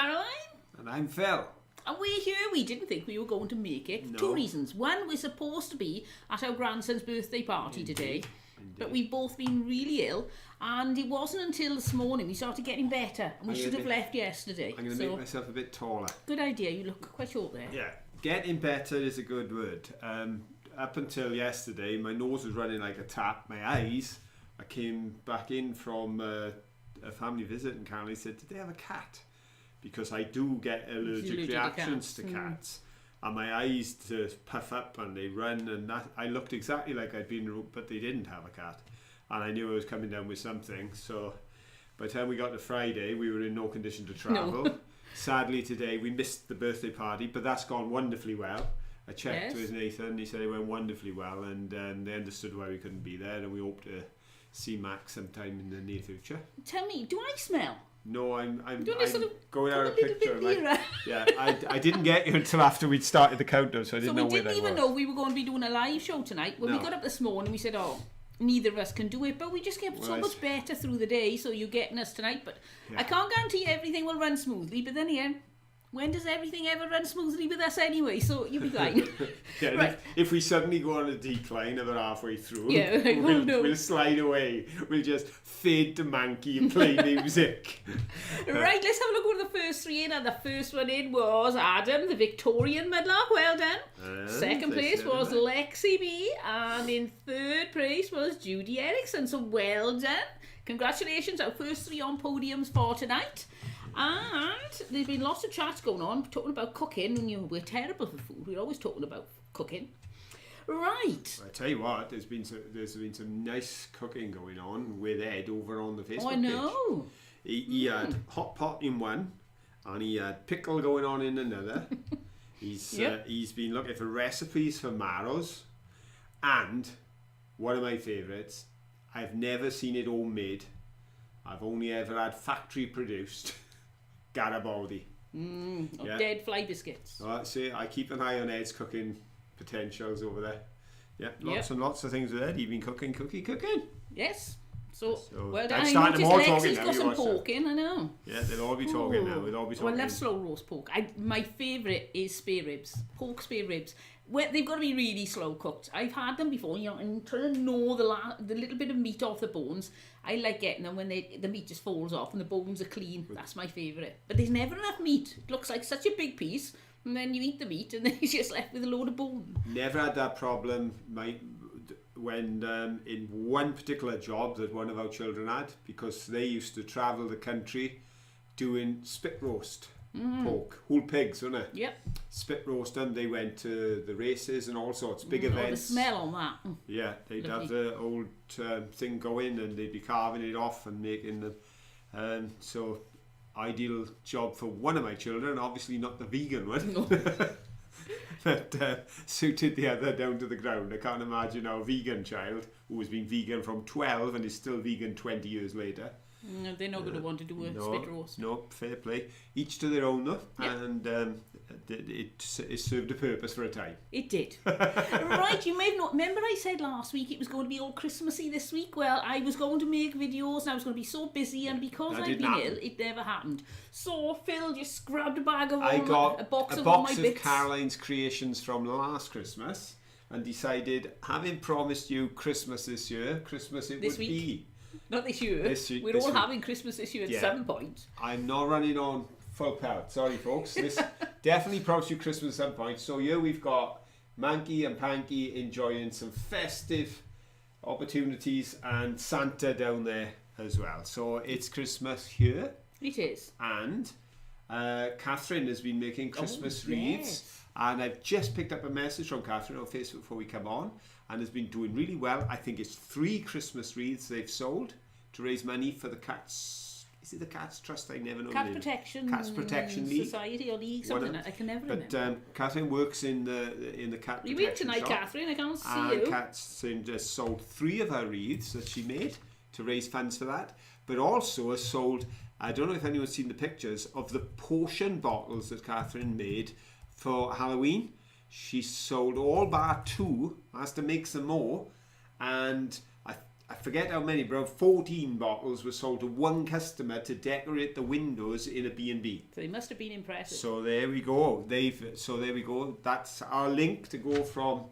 Caroline. And I'm Phil. And we're here. We didn't think we were going to make it. No. 2 reasons. One, we're supposed to be at our grandson's birthday party today. But we've both been really ill. And it wasn't until this morning we started getting better. And we should have left yesterday. I'm going to make myself a bit taller. Good idea. You look quite short there. Yeah, getting better is a good word. Up until yesterday, my nose was running like a tap. My eyes, I came back in from a family visit and Caroline said, did they have a cat? Because I do get allergic reactions to cats. And my eyes just puff up and they run, and that I looked exactly like I'd been, but they didn't have a cat. And I knew I was coming down with something. So by the time we got to Friday, we were in no condition to travel. No. Sadly today, we missed the birthday party, but that's gone wonderfully well. I checked with Nathan, he said it went wonderfully well, and they understood why we couldn't be there, and we hope to see Max sometime in the near future. Tell me, do I smell? No, I'm sort of going out of picture. I didn't get you until after we'd started the countdown, so I didn't know where they were. So we didn't even know we were going to be doing a live show tonight. When we got up this morning, we said, neither of us can do it, but we just get so much better through the day, so you're getting us tonight. But I can't guarantee everything will run smoothly, but then again, when does everything ever run smoothly with us anyway? So you'll be fine. Right. If we suddenly go on a decline about halfway through, we'll slide away. We'll just fade to Mankey and play music. Right, let's have a look at the first three in. And the first one in was Adam, the Victorian Mudlark. Well done. Second place was Lexi B. And in third place was Judy Erickson. So well done. Congratulations, our first three on podiums for tonight. And there's been lots of chats going on talking about cooking, and we're terrible for food. We're always talking about cooking. Right. I tell you what, there's been some nice cooking going on with Ed over on the Facebook page. I know. He had hot pot in one, and he had pickle going on in another. He's been looking for recipes for marrows, and one of my favourites, I've never seen it homemade. I've only ever had factory produced. Garibaldi. Dead fly biscuits. See, I keep an eye on Ed's cooking potentials over there. Yeah, lots and lots of things with Ed. You've been cooking. Yes. So well done. I noticed Lexi's got some pork in, I know. Yeah, they'll all be talking now. They'll all be talking. I love slow roast pork. My favourite is spare ribs. Pork spare ribs. They've got to be really slow cooked. I've had them before, and trying to gnaw the little bit of meat off the bones. I like getting them when the meat just falls off and the bones are clean. That's my favourite. But there's never enough meat. It looks like such a big piece, and then you eat the meat, and then you're just left with a load of bone. Never had that problem. When in one particular job that one of our children had, because they used to travel the country doing spit roast pork, whole pigs, wasn't it? Yep. Spit roast them. They went to the races and all sorts, big events. The smell on that. Yeah, they'd have the old thing going, and they'd be carving it off and making them. So ideal job for one of my children, obviously not the vegan one. No. That suited the other down to the ground. I can't imagine our vegan child, who has been vegan from 12 and is still vegan 20 years later. No, they're not going to want to do a spit roast. No, fair play. Each to their own though, and it served a purpose for a time. It did. Right, you may have not. Remember I said last week it was going to be all Christmassy this week? Well, I was going to make videos and I was going to be so busy, and because I've been ill, it never happened. So Phil just grabbed a bag of a box of all my bits. Caroline's creations from last Christmas, and decided, having promised you Christmas this year, Christmas it would be. Not this year. We're all having Christmas this year at some point. I'm not running on full pelt. Sorry, folks. This definitely promised you Christmas at some point. So here we've got Mankey and Panky enjoying some festive opportunities, and Santa down there as well. So it's Christmas here. It is. And Catherine has been making Christmas wreaths. And I've just picked up a message from Catherine on Facebook before we come on, and has been doing really well. I think it's 3 Christmas wreaths they've sold to raise money for the Cats. Is it the Cats Trust? I never know. Cats Protection League. Society or League, something. I can never remember. But Catherine works in the Cat Protection You in tonight, shop, Catherine? I can't see you. And Catherine just sold 3 of her wreaths that she made to raise funds for that, but also has sold, I don't know if anyone's seen the pictures of the potion bottles that Catherine made for Halloween. She sold all bar 2, has to make some more, and I forget how many, but 14 bottles were sold to one customer to decorate the windows in a B&B. So they must have been impressive. So there we go. That's our link to go from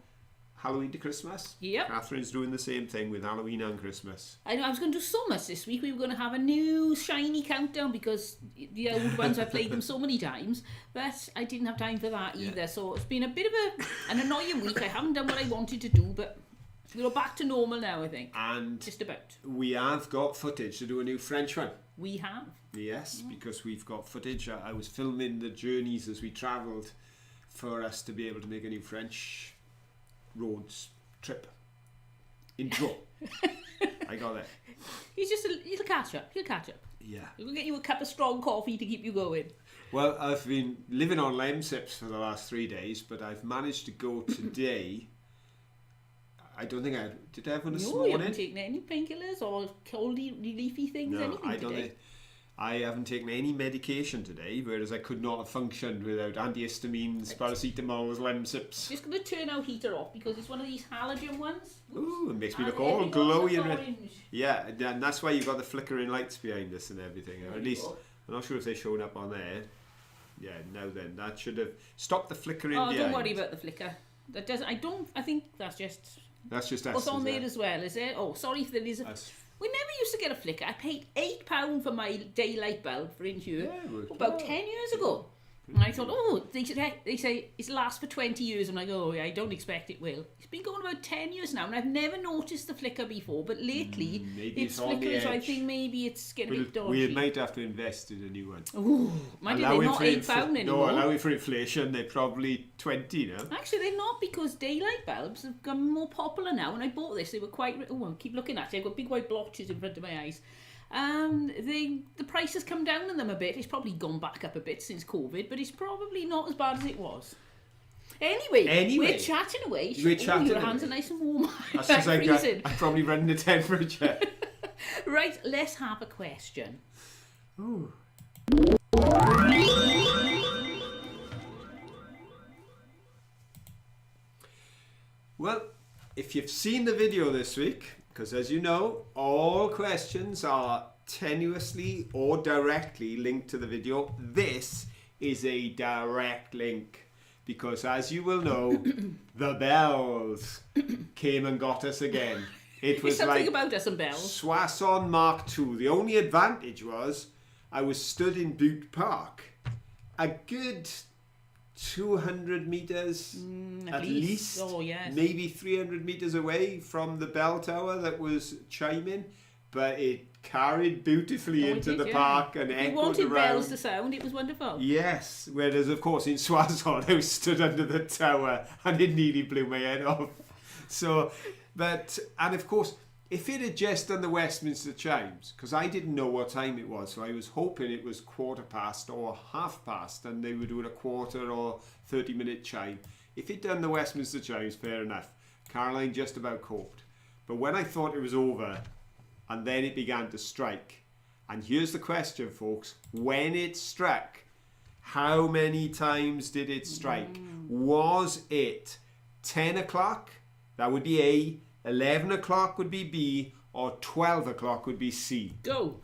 Halloween to Christmas. Yep. Catherine's doing the same thing with Halloween and Christmas. I know I was going to do so much this week. We were going to have a new shiny countdown because the old ones, I played them so many times, but I didn't have time for that either. Yeah. So it's been a bit of an annoying week. I haven't done what I wanted to do, but we're back to normal now, I think. And just about. we have got footage to do a new French one. We have. Yes, because we've got footage. I was filming the journeys as we travelled for us to be able to make a new French roads trip intro. I got it. He's just he'll catch up. Yeah. We'll get you a cup of strong coffee to keep you going. Well, I've been living on Lemsips for the last 3 days, but I've managed to go today. I don't think did I have one this morning? You haven't taken any painkillers or cold reliefy things, anything I don't today? I haven't taken any medication today, whereas I could not have functioned without antihistamines, paracetamols, Lemsips. Just going to turn our heater off because it's one of these halogen ones. Ooh, it makes me And look all everything glowy and looks red. orange. Yeah, and that's why you've got the flickering lights behind us and everything. Or There at you least, go. I'm not sure if they're showing up on there. Yeah, now then, that should have stopped the flickering Oh, behind. don't worry about the flicker. That doesn't. I think that's just That's just us. what's on is there it? as well, is it? Oh, sorry if there is. Us. We never used to get a flicker. I paid £8 for my daylight bulb for in here Yeah, it worked about well. 10 years ago. And I thought, oh, they say it lasts for 20 years. I'm like, oh, yeah, I don't expect it will. It's been going about 10 years now, and I've never noticed the flicker before. But lately, maybe it's it's on the flickering, so I edge. think maybe it's getting a bit dodgy. We might have to invest in a new one. Ooh, mind you, they're not £8 anymore. No, allowing for inflation, they're probably 20 now. Actually, they're not, because daylight bulbs have become more popular now. When I bought this, they were quite... Oh, I keep looking at it. I've got big white blotches in front of my eyes. The price has come down on them a bit. It's probably gone back up a bit since COVID, but it's probably not as bad as it was. Anyway, we're chatting away. We're chatting your away. hands are nice and warm. That's because freezing. I'm probably running the temperature. Right, let's have a question. Ooh. Well, if you've seen the video this week, because as you know, all questions are tenuously or directly linked to the video, this is a direct link. Because as you will know, the bells came and got us again. It There's was something like about us and bells. Soissons Mark II. The only advantage was I was stood in Butte Park, a good 200 metres at least, Oh, yes. maybe 300 metres away from the bell tower that was chiming, but it carried beautifully into the park and If echoed you wanted around. bells to sound, it was wonderful. Yes, whereas of course in Soissons I was stood under the tower and it nearly blew my head off. So, and of course, if it had just done the Westminster chimes, because I didn't know what time it was, so I was hoping it was 1/4 or 1/2, and they were doing a 1/4 or 30-minute chime. If it done the Westminster chimes, fair enough. Caroline just about coped. But when I thought it was over, and then it began to strike, and here's the question, folks: when it struck, how many times did it strike? Was it 10 o'clock? That would be A. 11 o'clock would be B, or 12 o'clock would be C. Go.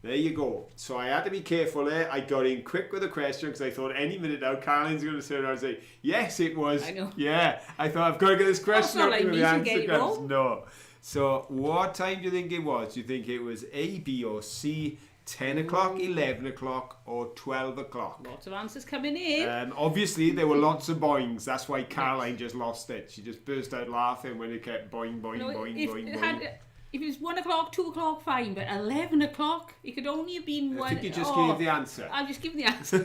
There you go. So I had to be careful there. I got in quick with the question because I thought any minute now Caroline's going to turn around and say, yes, it was. I know. Yeah. I thought I've got to get this question not out like when me the to answer get it comes. wrong. No. So what time do you think it was? Do you think it was A, B, or C? 10 o'clock, 11 o'clock, or 12 o'clock? Lots of answers coming in. Obviously, there were lots of boings. That's why Caroline just lost it. She just burst out laughing when it kept boing, boing, No, boing, if boing, it boing. if it was 1 o'clock, 2 o'clock, fine, but 11 o'clock, it could only have been I one. think you just gave the answer. I've just given the answer.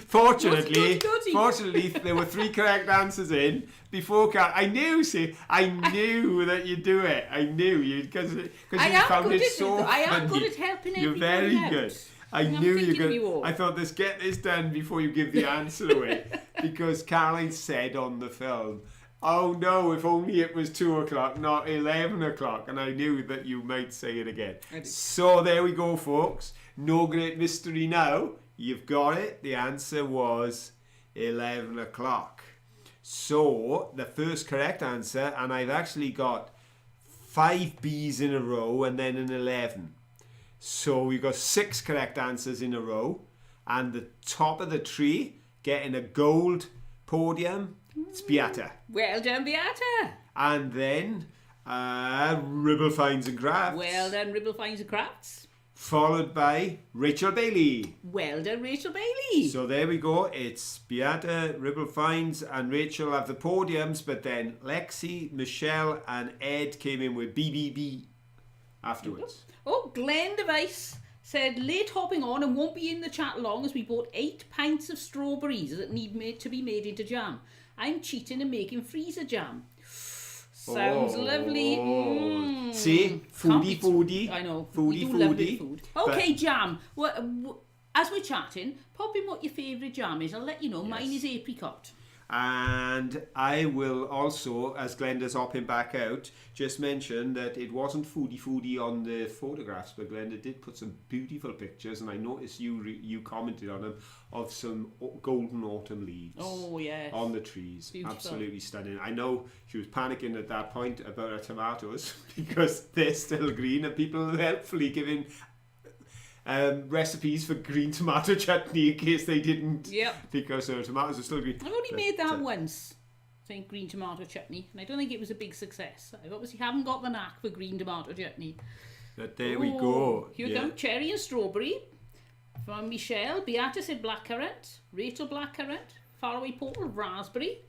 Fortunately, Goody. there were 3 correct answers in before I knew that you'd do it. I knew you because you found it so funny. I am good at helping You're everybody very out. good. I I'm knew you thinking of you could. all. I thought, let's get this done before you give the answer away, because Caroline said on the film, "Oh no, if only it was 2 o'clock, not 11 o'clock," and I knew that you might say it again. So there we go, folks. No great mystery now. You've got it. The answer was 11 o'clock. So the first correct answer, and I've actually got 5 B's in a row and then an 11. So we got 6 correct answers in a row, and the top of the tree getting a gold podium, it's Beata. Well done, Beata. And then Ribble Finds and Crafts. Well done, Ribble Finds and Crafts. Followed by Rachel Bailey. Well done, Rachel Bailey. So there we go. It's Beata, Ribble Finds, and Rachel have the podiums, but then Lexi, Michelle, and Ed came in with BBB afterwards. Oh, Glenn Device said, late hopping on and won't be in the chat long as we bought 8 pints of strawberries that need to be made into jam. I'm cheating and making freezer jam. Sounds lovely. See? Foodie. I know. Foodie. We do love good food. Okay, jam. As we're chatting, pop in what your favourite jam is. I'll let you know. Yes. Mine is apricot. And I will also, as Glenda's hopping back out, just mention that it wasn't foodie on the photographs, but Glenda did put some beautiful pictures, and I noticed you commented on them, of some golden autumn leaves. Oh, yes. On the trees. Beautiful. Absolutely stunning. I know she was panicking at that point about her tomatoes because they're still green, and people are helpfully giving recipes for green tomato chutney in case they didn't. Yep. Because their tomatoes are still green. I've only made that once. I think green tomato chutney, and I don't think it was a big success. I obviously haven't got the knack for green tomato chutney. But there we go. Here come cherry and strawberry. From Michelle, Beata said blackcurrant, Rachel blackcurrant, Faraway Portal raspberry,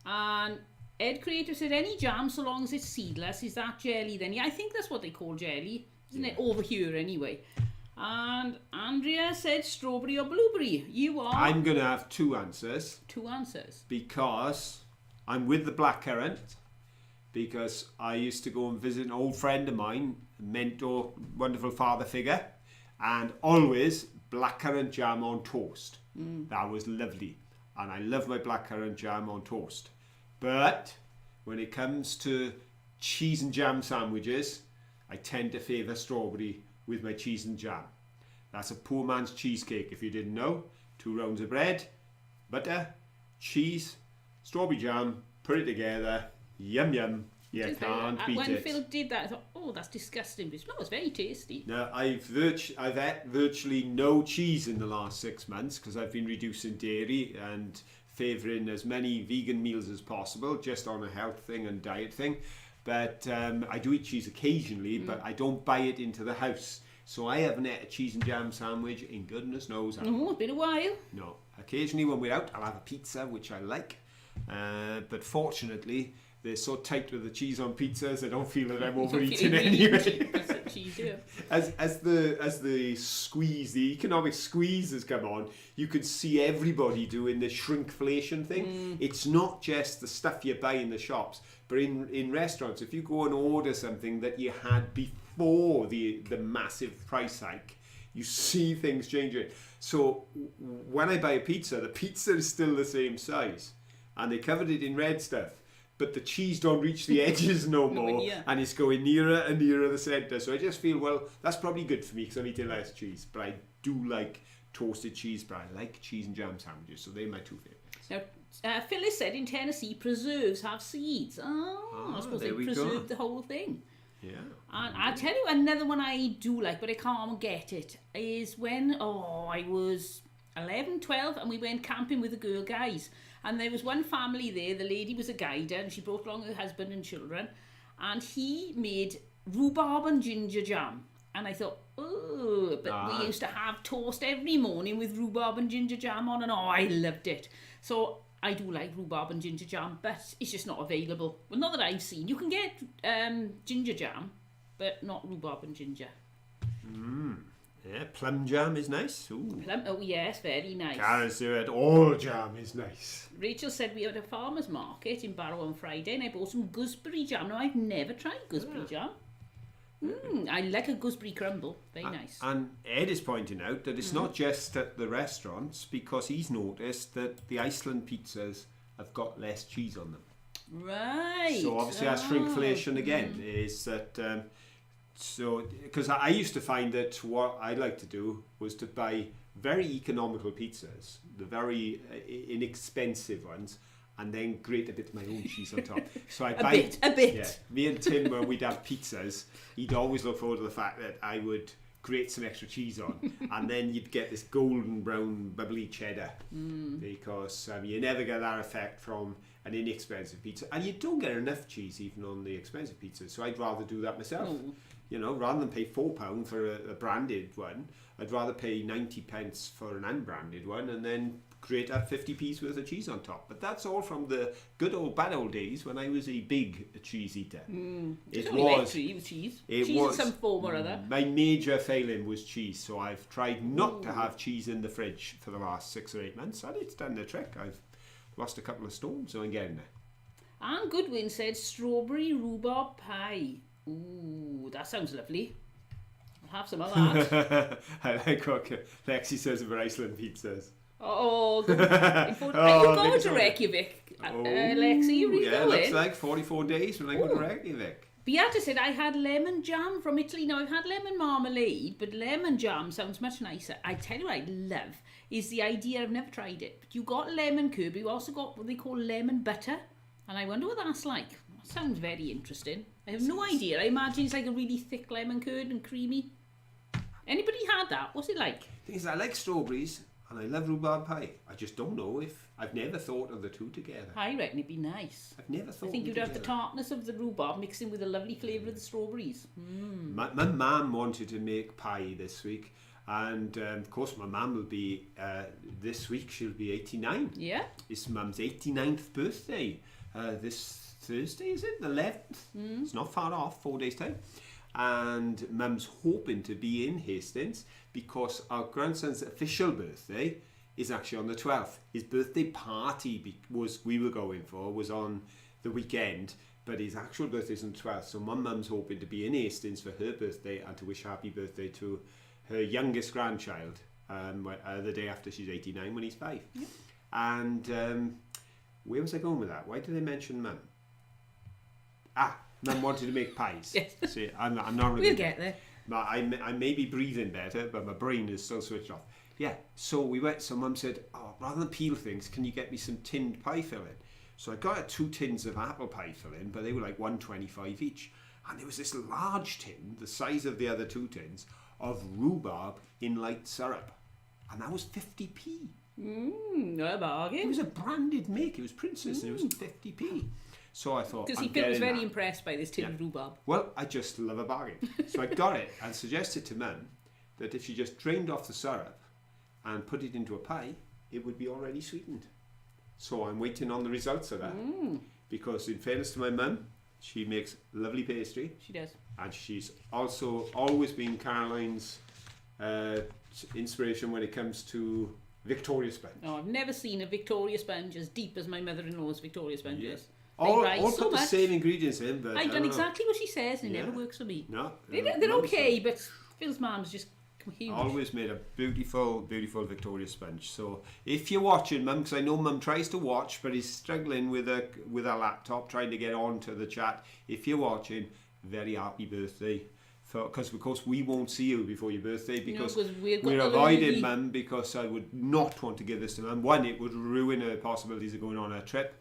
and Ed Creator said any jam so long as it's seedless. Is that jelly then? Yeah, I think that's what they call jelly, isn't it? Over here anyway. And Andrea said strawberry or blueberry. You are? I'm going to have 2 answers. 2 answers. Because I'm with the blackcurrant, because I used to go and visit an old friend of mine, mentor, wonderful father figure, and always blackcurrant jam on toast. That was lovely. And I love my blackcurrant jam on toast. But when it comes to cheese and jam sandwiches, I tend to favour strawberry with my cheese and jam. That's a poor man's cheesecake, if you didn't know. 2 rounds of bread, butter, cheese, strawberry jam, put it together, yum yum. You can't beat it. When Phil did that, I thought, oh, that's disgusting. But no, it's very tasty. Now, I've had virtually no cheese in the last 6 months because I've been reducing dairy and favouring as many vegan meals as possible, just on a health thing and diet thing. But I do eat cheese occasionally, but I don't buy it into the house. So I haven't had a cheese and jam sandwich in goodness knows how. Oh, it's been a while. No. Occasionally when we're out, I'll have a pizza, which I like. But fortunately, they're so tight with the cheese on pizzas, I don't feel that I'm overeating anyway. As the squeeze, the economic squeeze has come on, you can see everybody doing the shrinkflation thing. It's not just the stuff you buy in the shops, but in restaurants, if you go and order something that you had before the massive price hike, you see things changing. So when I buy a pizza, the pizza is still the same size, and they covered it in red stuff. But the cheese don't reach the edges no more, and it's going nearer and nearer the centre. So I just feel, well, that's probably good for me because I'm eating less cheese. But I do like toasted cheese, but I like cheese and jam sandwiches. So they're my 2 favourites. Now, Phyllis said in Tennessee, preserves have seeds. I suppose they preserved the whole thing. Yeah. And I'll tell you another one I do like, but I can't get it, is when, I was 11, 12, and we went camping with the girl guys. And there was one family there, the lady was a guider, and she brought along her husband and children, and he made rhubarb and ginger jam. And I thought, we used to have toast every morning with rhubarb and ginger jam on, and I loved it. So I do like rhubarb and ginger jam, but it's just not available. Well, not that I've seen. You can get ginger jam, but not rhubarb and ginger. Yeah, plum jam is nice. Ooh. Plum, oh yes, very nice. Karen said all jam is nice. Rachel said we had a farmer's market in Barrow on Friday and I bought some gooseberry jam. Now, I've never tried gooseberry jam. I like a gooseberry crumble. Very nice. And Ed is pointing out that it's not just at the restaurants, because he's noticed that the Iceland pizzas have got less cheese on them. Right. So obviously that's shrinkflation again, is that... So, because I used to find that what I like to do was to buy very economical pizzas, the very inexpensive ones, and then grate a bit of my own cheese on top. So I A bit. Yeah, me and Tim, when we'd have pizzas, he'd always look forward to the fact that I would grate some extra cheese on, and then you'd get this golden brown bubbly cheddar, because you never get that effect from an inexpensive pizza, and you don't get enough cheese even on the expensive pizzas. So I'd rather do that myself. You know, rather than pay £4 for a branded one, I'd rather pay 90p for an unbranded one, and then grate up 50p's worth of cheese on top. But that's all from the good old bad old days when I was a big cheese eater. It was cheese. Cheese in some form or other. My major failing was cheese, so I've tried not to have cheese in the fridge for the last 6 or 8 months, and it's done the trick. I've lost a couple of stones, so I'm getting there. Anne Goodwin said strawberry rhubarb pie. Ooh, that sounds lovely. I'll have some of that. I like what Lexi says about Iceland pizzas. Oh, good. Are you going to Reykjavik, Lexi? You really yeah, going? looks like 44 days when I go to Reykjavik. Beata said I had lemon jam from Italy. Now, I've had lemon marmalade, but lemon jam sounds much nicer. I tell you what I love is the idea, I've never tried it, but you got lemon curd, but you also got what they call lemon butter, and I wonder what that's like. That sounds very interesting. I have no idea. I imagine it's like a really thick lemon curd and creamy. Anybody had that? What's it like? The thing is, I like strawberries and I love rhubarb pie. I just don't know if I've never thought of the two together. I reckon it'd be nice. I've never thought. I think of you'd have the together. tartness of the rhubarb mixed in with the lovely flavour of the strawberries. My mum wanted to make pie this week, and of course my mum will be this week. She'll be 89. Yeah. It's mum's 89th birthday. This Thursday, is it? The 11th? It's not far off, 4 days' time. And mum's hoping to be in Hastings because our grandson's official birthday is actually on the 12th. His birthday party we were going for was on the weekend, but his actual birthday is on the 12th. So my mum's hoping to be in Hastings for her birthday and to wish happy birthday to her youngest grandchild the day after she's 89 when he's 5. Yep. And where was I going with that? Why did I mention mum? Mum wanted to make pies. Yes. See, I'm not really... We'll get there. I may be breathing better, but my brain is still switched off. Yeah, so we went, so Mum said, rather than peel things, can you get me some tinned pie filling? So I got her 2 tins of apple pie filling, but they were like $1.25 each. And there was this large tin, the size of the other 2 tins, of rhubarb in light syrup. And that was 50p. A bargain. It was a branded make, it was Princess, and it was 50p. So I thought, because he was very impressed by this tin of rhubarb. Well, I just love a bargain. So I got it and suggested to Mum that if she just drained off the syrup and put it into a pie, it would be already sweetened. So I'm waiting on the results of that. Because in fairness to my mum, she makes lovely pastry. She does. And she's also always been Caroline's inspiration when it comes to Victoria sponge. Oh, I've never seen a Victoria sponge as deep as my mother-in-law's Victoria sponge is. All so put the much. same ingredients in, but I've done exactly what she says, and it never works for me. No, they're okay, but Phil's mum's just huge. Always made a beautiful, beautiful Victoria sponge. So if you're watching, Mum, because I know Mum tries to watch, but is struggling with a laptop, trying to get onto the chat. If you're watching, very happy birthday. Because of course we won't see you before your birthday because we're avoiding Mum because I would not want to give this to Mum. One, it would ruin her possibilities of going on a trip,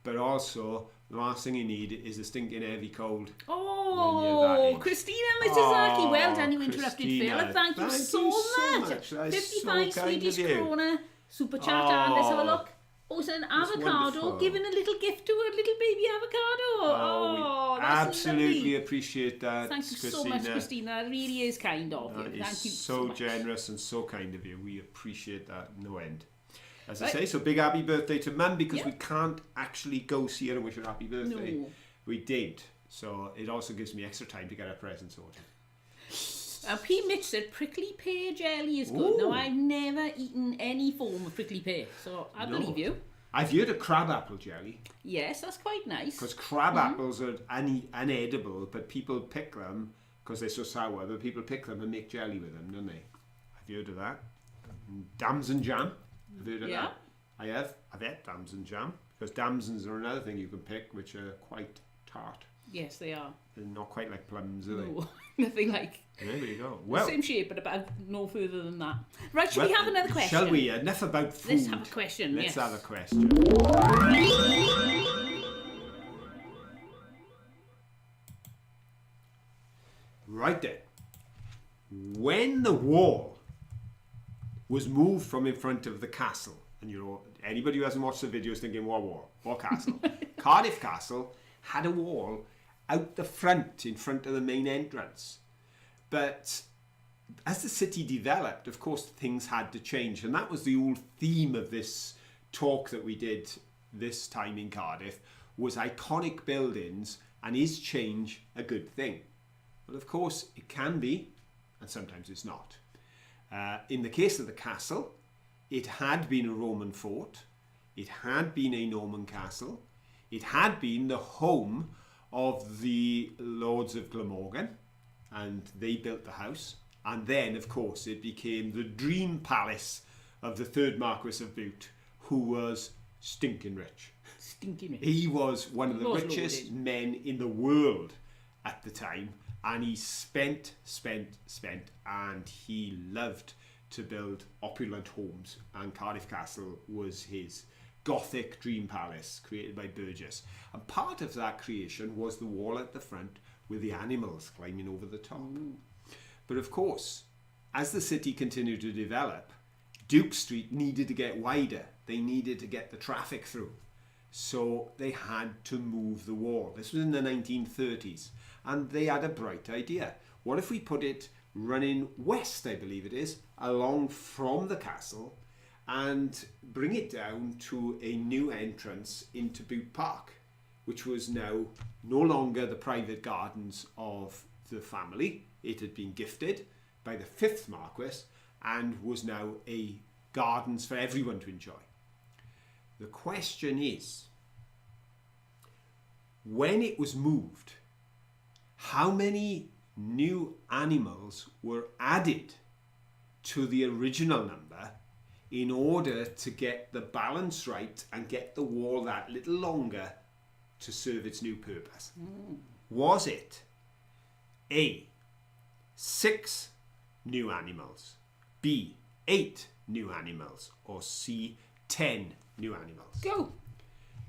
but also the last thing you need is a stinking heavy cold. Oh, Christina Mitsuzaki, well done, you interrupted Phil. Thank you so much. 55 so Swedish krona super chat, and let's have a look. Oh, it's an avocado, giving a little gift to a little baby avocado. We that's absolutely lovely. Appreciate that. Thank you Christina. so much, Christina. It really is kind of you. Thank you so much. Generous and so kind of you. We appreciate that no end. As I say, so big happy birthday to Mum because we can't actually go see her and wish her happy birthday. No. We did. So it also gives me extra time to get her present sorted. P. Mitch said prickly pear jelly is good. Now, I've never eaten any form of prickly pear, so I believe you. I've heard of crab apple jelly. Yes, that's quite nice. Because crab apples are unedible, but people pick them because they're so sour, but people pick them and make jelly with them, don't they? I've heard of that. Damson jam. I've heard of that. I've had damson jam because damsons are another thing you can pick which are quite tart. Yes, they are. They're not quite like plums, are they? No, nothing like There we go. the Well, same shape, but about no further than that. Right, shall we have another question? Shall we? Enough about food. Let's have a question, Let's yes. have a question. Right then. When the wall was moved from in front of the castle, and you know, anybody who hasn't watched the video is thinking, what wall? What castle? Cardiff Castle had a wall out the front, in front of the main entrance. But as the city developed, of course, things had to change. And that was the whole theme of this talk that we did this time in Cardiff, was iconic buildings, and is change a good thing? Well, of course, it can be, and sometimes it's not. In the case of the castle, it had been a Roman fort, it had been a Norman castle, it had been the home of the Lords of Glamorgan, and they built the house. And then, of course, it became the dream palace of the third Marquis of Bute, who was stinking rich. Stinking rich. He was one of the Was richest loaded. men in the world at the time, and he spent, and he loved to build opulent homes, and Cardiff Castle was his Gothic dream palace created by Burgess. And part of that creation was the wall at the front with the animals climbing over the top. But of course, as the city continued to develop, Duke Street needed to get wider. They needed to get the traffic through. So they had to move the wall. This was in the 1930s. And they had a bright idea. What if we put it running west, I believe it is, along from the castle, and bring it down to a new entrance into Bute Park, which was now no longer the private gardens of the family. It had been gifted by the 5th Marquis and was now a gardens for everyone to enjoy. The question is, when it was moved, how many new animals were added to the original number in order to get the balance right and get the wall that little longer to serve its new purpose? Was it A, 6 new animals, B, 8 new animals, or C, 10 new animals? Go.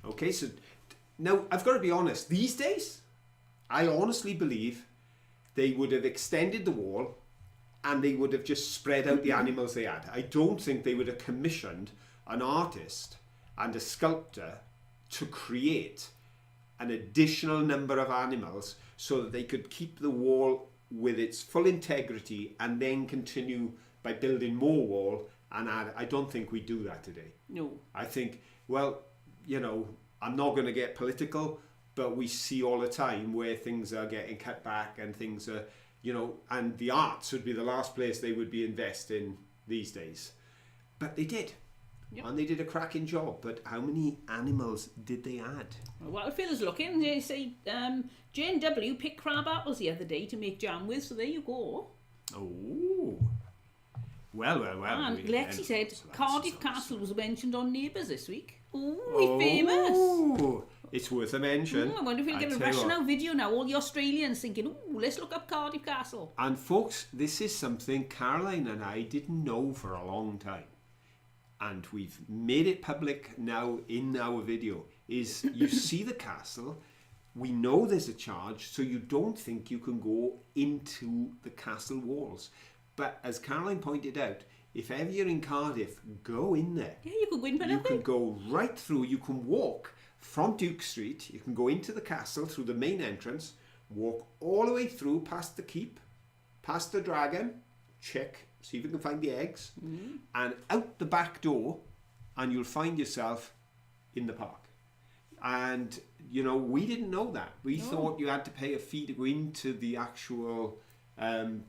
Okay, so now I've got to be honest, these days I honestly believe they would have extended the wall and they would have just spread out the animals they had. I don't think they would have commissioned an artist and a sculptor to create an additional number of animals so that they could keep the wall with its full integrity and then continue by building more wall and add. I don't think we do that today. No. I think, well, you know, I'm not going to get political, but we see all the time where things are getting cut back and things are, you know, and the arts would be the last place they would be investing these days. But they did. Yep. And they did a cracking job. But how many animals did they add? Well, while Phil's looking, they say Jane W picked crab apples the other day to make jam with, so there you go. Oh. Well. And Lexi said Cardiff Castle was mentioned on Neighbours this week. Ooh, we're famous. It's worth a mention. I wonder if we'll get a Russian now video now. All the Australians thinking, ooh, let's look up Cardiff Castle. And folks, this is something Caroline and I didn't know for a long time. And we've made it public now in our video. Is you see the castle, we know there's a charge, so you don't think you can go into the castle walls. But as Caroline pointed out, if ever you're in Cardiff, go in there. Yeah, you could go in for You can go right through. You can walk from Duke Street. You can go into the castle through the main entrance, walk all the way through past the keep, past the dragon, check, see if you can find the eggs, and out the back door, and you'll find yourself in the park. And, you know, we didn't know that. We thought you had to pay a fee to go into the actual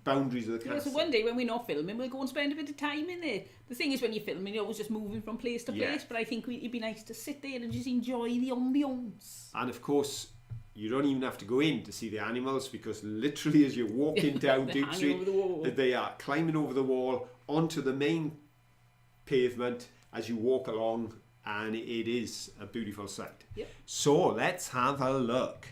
boundaries of the castle. Yeah, so one day when we're not filming, we'll go and spend a bit of time in there. The thing is, when you're filming, you're always just moving from place to place, but I think it'd be nice to sit there and just enjoy the ambience. And of course, you don't even have to go in to see the animals, because literally as you're walking down Duke Street, they are climbing over the wall onto the main pavement as you walk along, and it is a beautiful sight. Yep. So let's have a look.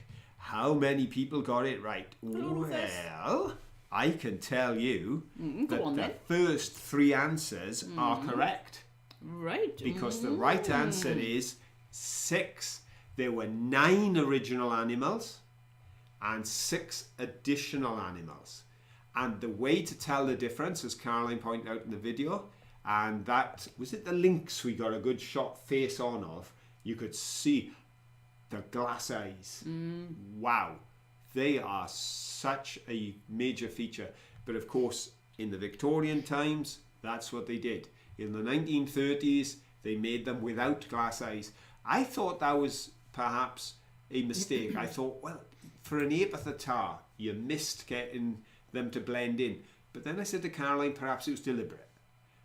How many people got it right? Well, I can tell you that the first 3 answers are correct. Right. Because the right answer is 6. There were 9 original animals and 6 additional animals. And the way to tell the difference, as Caroline pointed out in the video, and that was it the lynx we got a good shot face on of, you could see the glass eyes. Wow, they are such a major feature. But of course, in the Victorian times, that's what they did. In the 1930s, they made them without glass eyes. I thought that was perhaps a mistake. I thought, well, for an ape at the tar, you missed getting them to blend in. But then I said to Caroline, perhaps it was deliberate.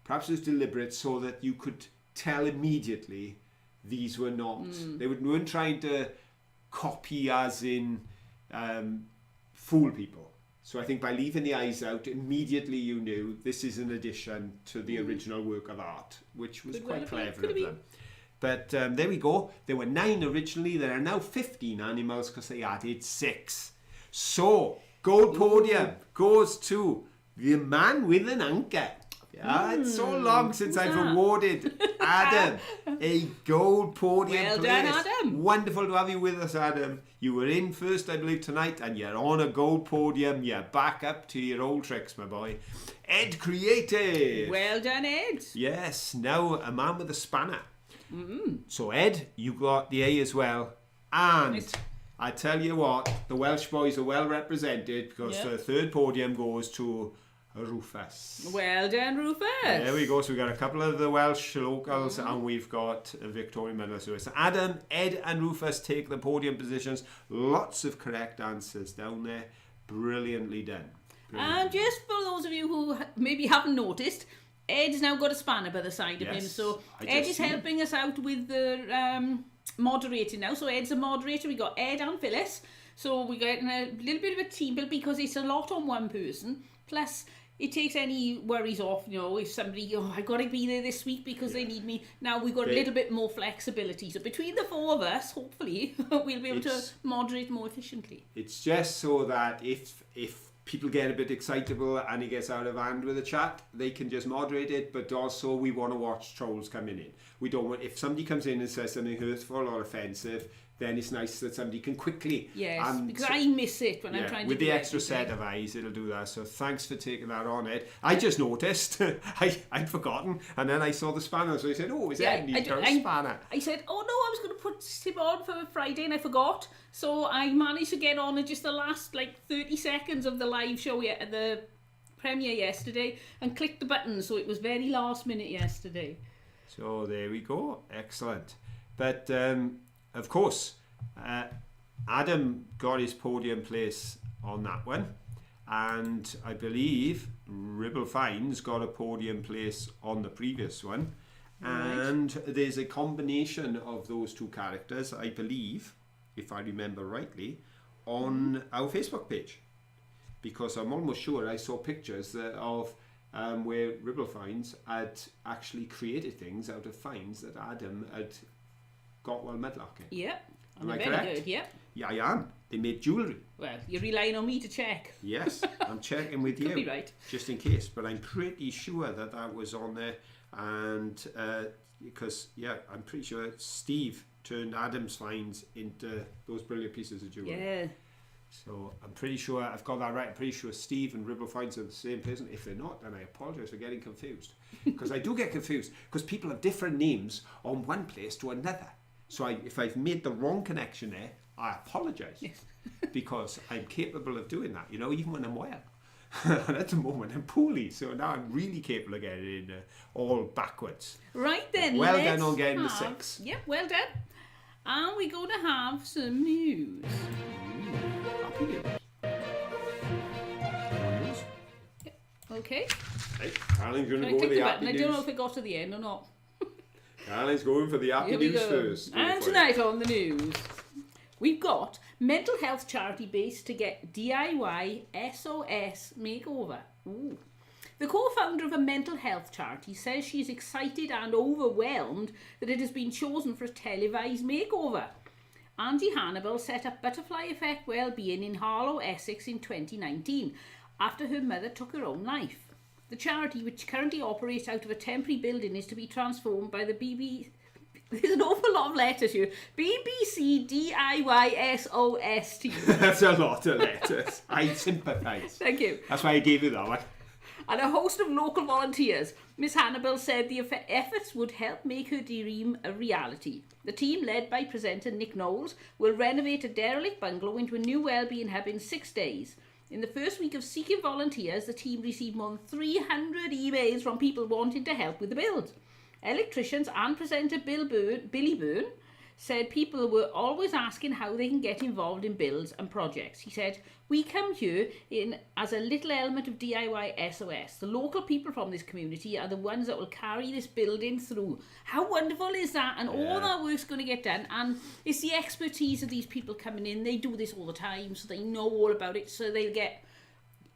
Perhaps it was deliberate so that you could tell immediately these were not. They weren't trying to copy as in fool people. So I think by leaving the eyes out, immediately you knew this is an addition to the original work of art, which was quite clever of them. But there we go. There were 9 originally. There are now 15 animals because they added 6. So, gold podium goes to the man with an anchor. Yeah, it's so long since I've awarded Adam a gold podium Well place. done, Adam. Wonderful to have you with us, Adam. You were in first, I believe, tonight, and you're on a gold podium. You're back up to your old tricks, my boy. Ed Creative. Well done, Ed. Yes, now a man with a spanner. So, Ed, you got the A as well. And Nice. I tell you what, the Welsh boys are well represented because the third podium goes to Rufus. Well done, Rufus. There we go. So we've got a couple of the Welsh locals and we've got a Victorian medalist. So Adam, Ed and Rufus take the podium positions. Lots of correct answers down there. Brilliantly done. And just for those of you who maybe haven't noticed, Ed's now got a spanner by the side of him. So Ed is helping us out with the moderating now. So Ed's a moderator. We got Ed and Phyllis. So we're getting a little bit of a team build because it's a lot on one person. Plus, it takes any worries off, you know, if somebody, I got to be there this week because they need me. Now we've got a little bit more flexibility. So between the 4 of us, hopefully, we'll be able to moderate more efficiently. It's just so that if people get a bit excitable and it gets out of hand with the chat, they can just moderate it. But also, we want to watch trolls coming in. We don't want, if somebody comes in and says something hurtful or offensive, then it's nice that somebody can quickly. Yes, because I miss it when I'm trying to with do the extra everything. set of eyes, it'll do that. So thanks for taking that on, Ed. I just noticed, I'd forgotten, and then I saw the spanner, so I said, oh, is Ed needs a spanner? I said, oh no, I was going to put him on for Friday and I forgot. So I managed to get on in just the last 30 seconds of the live show at the premiere yesterday and clicked the button, so it was very last minute yesterday. So there we go, excellent. But of course, Adam got his podium place on that one, and I believe Ribble Fines got a podium place on the previous one. Right. And there's a combination of those 2 characters, I believe, if I remember rightly, on our Facebook page, because I'm almost sure I saw pictures of where Ribble Fines had actually created things out of fines that Adam had got while medlocking. Yep. Am I very correct? Good, yep. Yeah, I am. They made jewellery. Well, you're relying on me to check. Yes, I'm checking with you. Could be right. Just in case, but I'm pretty sure that was on there. And because, I'm pretty sure Steve turned Adam's finds into those brilliant pieces of jewellery. Yeah. So I'm pretty sure I've got that right. I'm pretty sure Steve and Ribble Finds are the same person. If they're not, then I apologise for getting confused. Because I do get confused. Because people have different names on one place to another. So if I've made the wrong connection there, I apologise. Yes. Because I'm capable of doing that, even when I'm well. And at the moment I'm poorly, so now I'm really capable of getting all backwards. Right then, well done on getting the 6. Yep, well done. And we're going to have some news. Happy news. Yep. Okay. Hey, Caroline's going to I go with the happy button. news. I don't know if it got to the end or not. Caroline's going for the happy news first. And tonight on the news, we've got mental health charity base to get DIY SOS makeover. Ooh. The co-founder of a mental health charity says she is excited and overwhelmed that it has been chosen for a televised makeover. Andy Hannibal set up Butterfly Effect Wellbeing in Harlow, Essex in 2019 after her mother took her own life. The charity, which currently operates out of a temporary building, is to be transformed by the BBC. There's an awful lot of letters here. BBC DIYSOST. That's a lot of letters. I sympathise. Thank you. That's why I gave you that one. And a host of local volunteers. Miss Hannibal said the efforts would help make her dream a reality. The team, led by presenter Nick Knowles, will renovate a derelict bungalow into a new wellbeing hub in 6 days. In the first week of seeking volunteers, the team received more than 300 emails from people wanting to help with the build. Electricians and presenter Billy Byrne said people were always asking how they can get involved in builds and projects. He said, "We come here in as a little element of DIY SOS. The local people from this community are the ones that will carry this building through." How wonderful is that? And all that work's going to get done. And it's the expertise of these people coming in. They do this all the time, so they know all about it. So they'll get...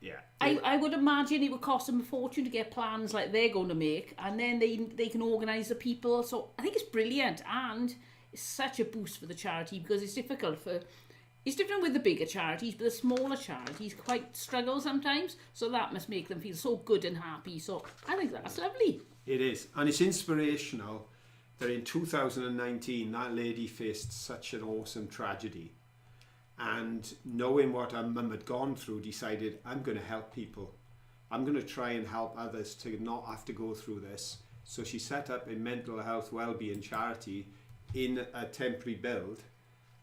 Yeah. I would imagine it would cost them a fortune to get plans like they're going to make. And then they can organise the people. So I think it's brilliant. And... it's such a boost for the charity because it's difficult it's different with the bigger charities, but the smaller charities quite struggle sometimes, so that must make them feel so good and happy. So I think that's lovely. It is, and it's inspirational that in 2019 that lady faced such an awesome tragedy, and knowing what her mum had gone through, decided, I'm going to help people. I'm going to try and help others to not have to go through this. So she set up a mental health wellbeing charity in a temporary build,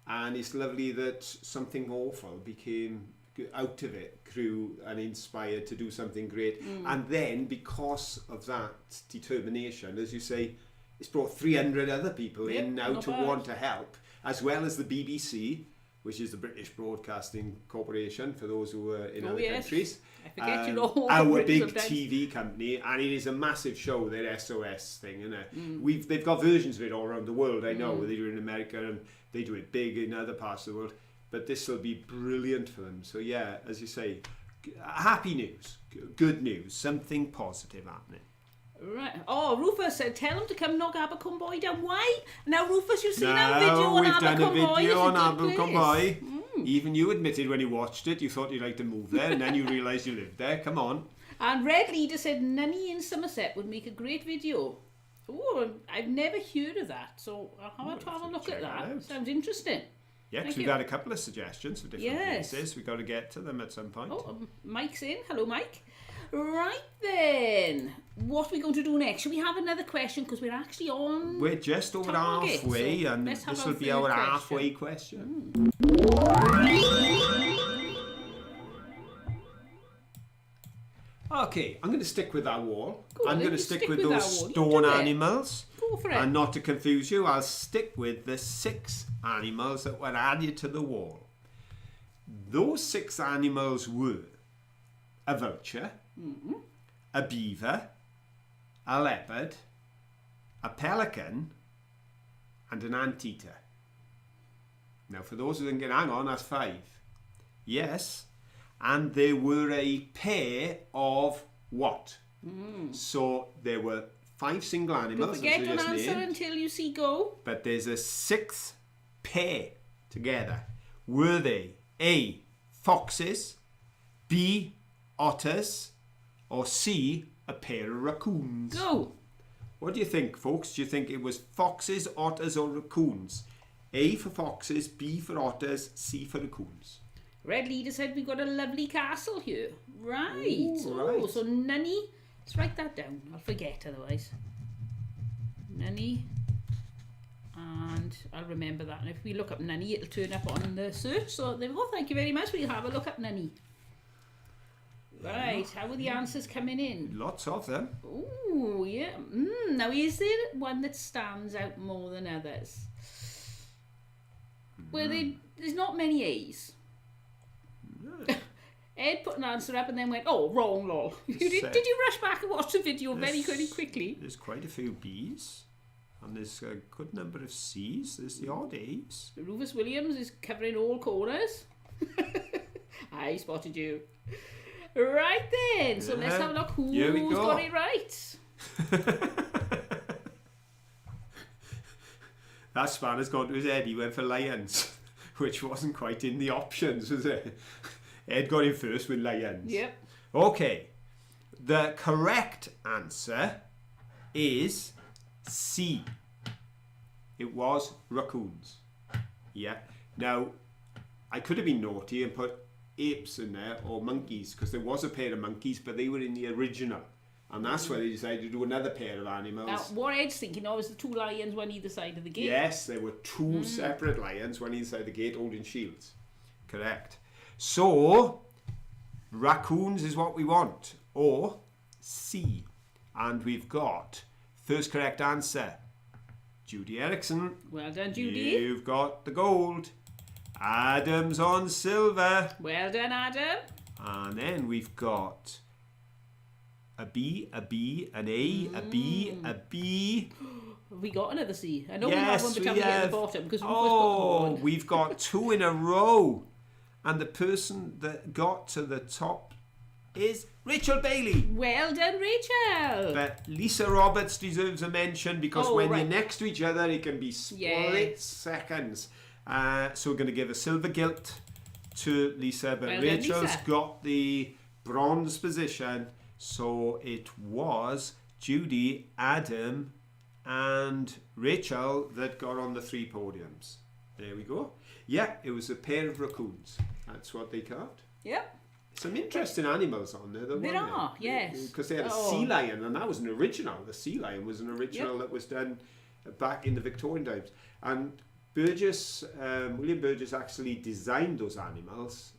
and it's lovely that something awful became out of it, grew and inspired to do something great. And then because of that determination, as you say, it's brought 300 other people in now to want to help, as well as the BBC, which is the British Broadcasting Corporation, for those who are in other countries. I forget you know our big TV company, and it is a massive show, their SOS thing, isn't it? They've got versions of it all around the world, I know. They do it in America and they do it big in other parts of the world, but this will be brilliant for them. So yeah, as you say, happy news, good news, something positive happening. Right. Oh, Rufus said, tell him to come knock Abercrombie down. Why? Now, Rufus, you've seen our video on Abercrombie. We've done a video on Abercrombie. Even you admitted when you watched it, you thought you'd like to move there, and then you realised you lived there. Come on. And Red Leader said, Nunny in Somerset would make a great video. Oh, I've never heard of that, so I'll have to have a look at that. Sounds interesting. Yeah, because we've had a couple of suggestions for different places. We've got to get to them at some point. Oh, Mike's in. Hello, Mike. Right then, what are we going to do next? Should we have another question? Because we're actually on... We're just over halfway, and this will be our halfway question. Okay, I'm going to stick with that wall. I'm going to stick with those stone animals. Go for it. And not to confuse you, I'll stick with the 6 animals that were added to the wall. Those 6 animals were a vulture, a beaver, a leopard, a pelican, and an anteater. Now, for those who think, hang on, that's 5. Yes, and there were a pair of what? So there were 5 single animals. Don't forget an answer until you see go. But there's a 6th pair together. Were they A, foxes, B, otters, or C, a pair of raccoons? Go. What do you think, folks? Do you think it was foxes, otters, or raccoons? A for foxes, B for otters, C for raccoons. Red Leader said we've got a lovely castle here. Right. Ooh, right. So Nunny, let's write that down. I'll forget otherwise. Nunny. And I'll remember that. And if we look up Nunny, it'll turn up on the search. So there we go. Thank you very much. We'll have a look up Nunny. Right, how are the answers coming in? Lots of them. Ooh, yeah. Now, is there one that stands out more than others? Well, there's not many A's. No. Ed put an answer up and then went, oh, wrong, lol. Did you rush back and watch the video very quickly? There's quite a few B's. And there's a good number of C's. There's the odd A's. Rufus Williams is covering all corners. I spotted you. Right then, so let's have a look who's got it right. That spanner's gone to his head. He went for lions, which wasn't quite in the options, was it? Ed got in first with lions. Yep. Okay. The correct answer is C. It was raccoons. Yeah. Now, I could have been naughty and put apes in there or monkeys, because there was a pair of monkeys, but they were in the original. And that's where they decided to do another pair of animals. Now, what Ed's thinking of is the 2 lions one either side of the gate. Yes, there were 2 separate lions, one inside the gate holding shields. Correct. So, raccoons is what we want. Or C. And we've got first correct answer. Judy Erickson. Well done, Judy. You've got the gold. Adam's on silver. Well done, Adam. And then we've got a B, a B, an A, a B, a B. Have we got another C? I know Yes, we have one, but we we at have. the bottom because we first got the one. We've got 2 in a row. And the person that got to the top is Rachel Bailey. Well done, Rachel. But Lisa Roberts deserves a mention because when right. you're next to each other, it can be split seconds. So we're going to give a silver gilt to Lisa, but Well done, Rachel's Lisa. got the bronze position. So it was Judy, Adam, and Rachel that got on the 3 podiums. There we go. Yeah, it was a pair of raccoons. That's what they carved. Yep. Some interesting animals on there, though. There weren't are, yes. Because they had a sea lion, and that was an original. The sea lion was an original that was done back in the Victorian times. And Burgess, William Burgess actually designed those animals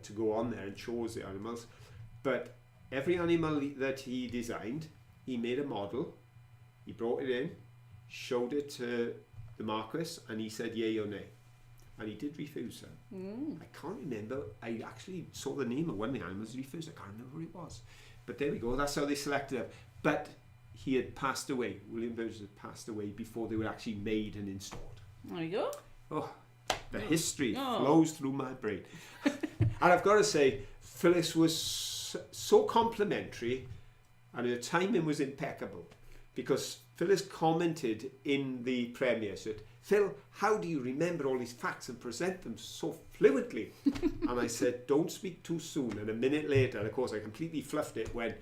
to go on there and chose the animals. But every animal that he designed, he made a model, he brought it in, showed it to the Marquis, and he said yay or nay. And he did refuse them. I can't remember. I actually saw the name of one of the animals he refused. I can't remember who it was. But there we go. That's how they selected him. But he had passed away. William Burgess had passed away before they were actually made and installed. There you go. Oh, the history flows through my brain. And I've got to say, Phyllis was so complimentary and her timing was impeccable, because Phyllis commented in the premiere, said, Phil, how do you remember all these facts and present them so fluently? And I said, don't speak too soon. And a minute later, and of course I completely fluffed it when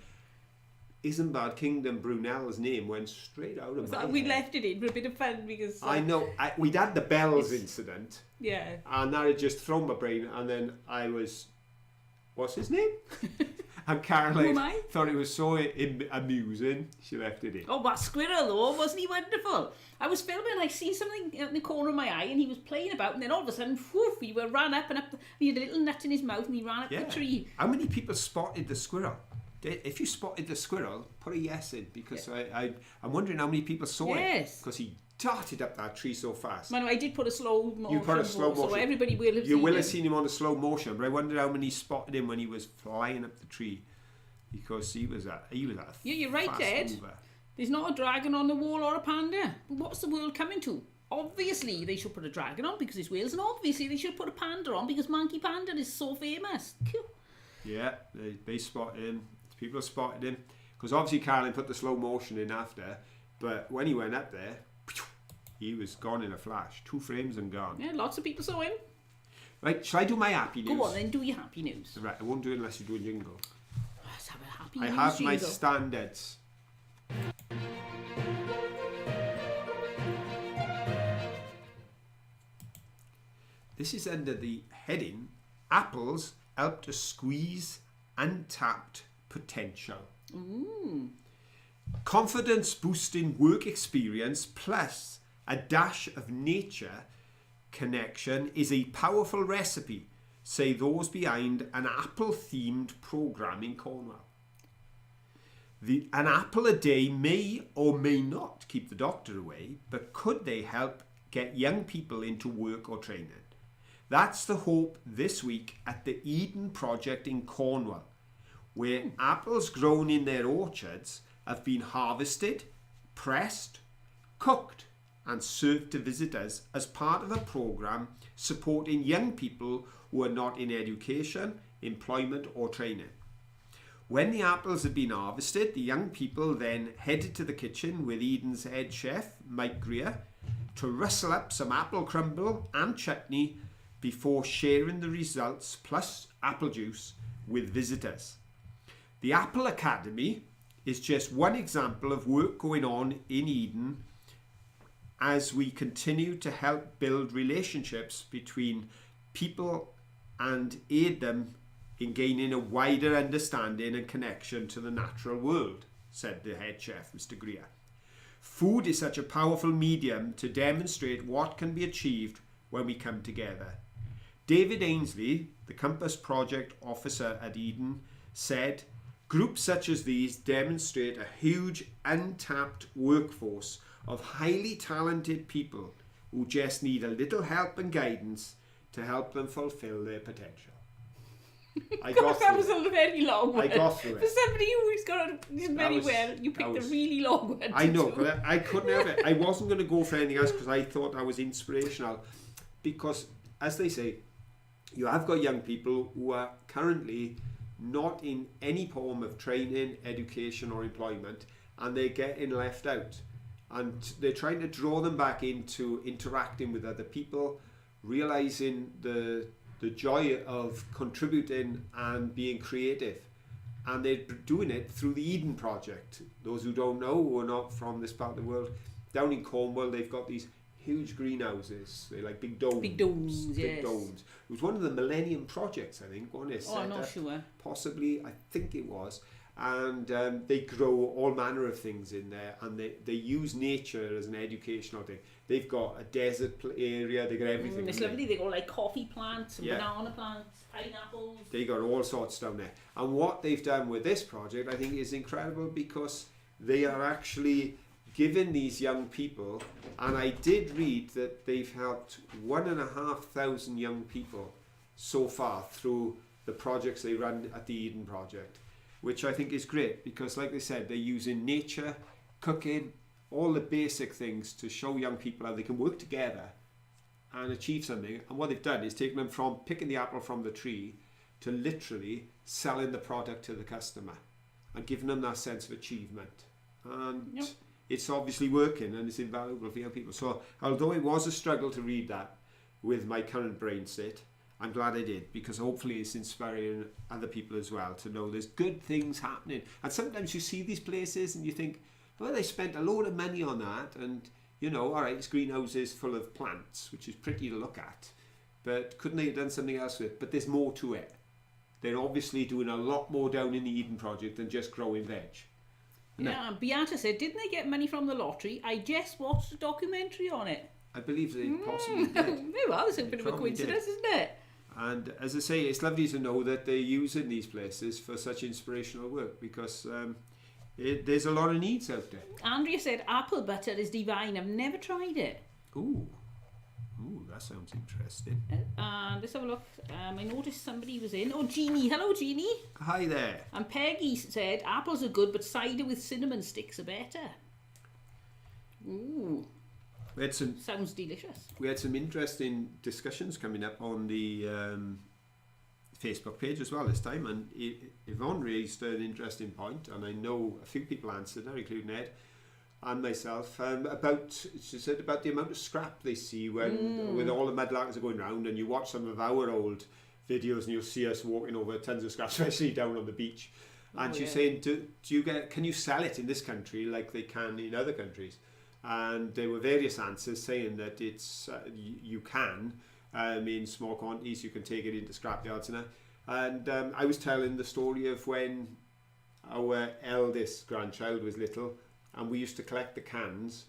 Isambard Kingdom Brunel's name went straight out of my We head. left it in for a bit of fun because... I know. We'd had the bells incident. Yeah. And that had just thrown my brain. And then I was... What's his name? And Caroline thought it was so amusing, she left it in. Oh, that squirrel though, wasn't he wonderful? I was filming and I seen something in the corner of my eye and he was playing about, and then all of a sudden, whoof, he ran up and up. He had a little nut in his mouth and he ran up the tree. How many people spotted the squirrel? If you spotted the squirrel, put a yes in, because I'm wondering how many people saw it. Because he darted up that tree so fast. Man, I did put a slow motion. You put a slow motion. So everybody will have You seen will him. have seen him on a slow motion, but I wonder how many spotted him when he was flying up the tree, because he was a Yeah, you're right, fast Ed. mover. There's not a dragon on the wall or a panda. But what's the world coming to? Obviously, they should put a dragon on because it's Wales, and obviously they should put a panda on because Monkey Panda is so famous. Cool. Yeah, they spotted him. People spotted him because obviously Caroline put the slow motion in after, but when he went up there, he was gone in a flash. 2 frames and gone. Yeah, lots of people saw him. Right, shall I do my happy news? Go on then, do your happy news. Right, I won't do it unless you do a jingle. Let's have a happy I news have my jingle. standards. This is under the heading Apples Help to Squeeze Untapped Potential. Confidence boosting work experience plus a dash of nature connection is a powerful recipe, say those behind an apple themed program in Cornwall. An apple a day may or may not keep the doctor away, but could they help get young people into work or training? That's the hope this week at the Eden Project in Cornwall, where apples grown in their orchards have been harvested, pressed, cooked and served to visitors as part of a program supporting young people who are not in education, employment or training. When the apples had been harvested, the young people then headed to the kitchen with Eden's head chef, Mike Greer, to rustle up some apple crumble and chutney before sharing the results plus apple juice with visitors. The Apple Academy is just one example of work going on in Eden as we continue to help build relationships between people and aid them in gaining a wider understanding and connection to the natural world, said the head chef, Mr. Greer. Food is such a powerful medium to demonstrate what can be achieved when we come together. David Ainsley, the Compass Project Officer at Eden, said, "Groups such as these demonstrate a huge untapped workforce of highly talented people who just need a little help and guidance to help them fulfill their potential." Of course, that was a very long one. I got through it. For somebody who's got it very well, you picked a really long one. I know, but I couldn't help it. I wasn't going to go for anything else because I thought I was inspirational. Because, as they say, you have got young people who are currently not in any form of training, education or employment, and they're getting left out. And they're trying to draw them back into interacting with other people, realising the joy of contributing and being creative. And they're doing it through the Eden Project. Those who don't know, who are not from this part of the world, down in Cornwall, they've got these huge greenhouses. They're like big domes. Big domes, big yes. domes. It was one of the Millennium Projects, I think, wasn't it? Oh, I'm not sure. Possibly, I think it was. And they grow all manner of things in there, and they use nature as an educational thing. They've got a desert area, they got everything. It's lovely. They got like coffee plants, and banana plants, pineapples. They got all sorts down there. And what they've done with this project, I think, is incredible because they are actually giving these young people, and I did read that they've helped 1,500 young people so far through the projects they run at the Eden Project, which I think is great because, like they said, they're using nature, cooking, all the basic things to show young people how they can work together and achieve something. And what they've done is taken them from picking the apple from the tree to literally selling the product to the customer and giving them that sense of achievement. And it's obviously working and it's invaluable for young people. So although it was a struggle to read that with my current brain state, I'm glad I did, because hopefully it's inspiring other people as well to know there's good things happening. And sometimes you see these places and you think, well, they spent a load of money on that, and you know, all right, it's greenhouses full of plants, which is pretty to look at, but couldn't they have done something else with it? But there's more to it. They're obviously doing a lot more down in the Eden Project than just growing veg. Yeah, and Beata said, didn't they get money from the lottery? I just watched a documentary on it. I believe they possibly did. Well, it's a bit of a coincidence, isn't it? And as I say, it's lovely to know that they're using these places for such inspirational work, because there's a lot of needs out there. Andrea said apple butter is divine. I've never tried it. Ooh, that sounds interesting. Let's have a look. I noticed somebody was in. Oh, Jeannie. Hello, Jeannie. Hi there. And Peggy said apples are good, but cider with cinnamon sticks are better. Ooh. Sounds delicious. We had some interesting discussions coming up on the Facebook page as well this time, and Yvonne raised an interesting point, and I know a few people answered her, including Ed and myself, she said about the amount of scrap they see when all the mudlarkers are going round, and you watch some of our old videos and you'll see us walking over tons of scrap, especially down on the beach. And she's saying, can you sell it in this country like they can in other countries? And there were various answers saying that it's you can in small quantities. You can take it into scrapyards and that. And I was telling the story of when our eldest grandchild was little, and we used to collect the cans.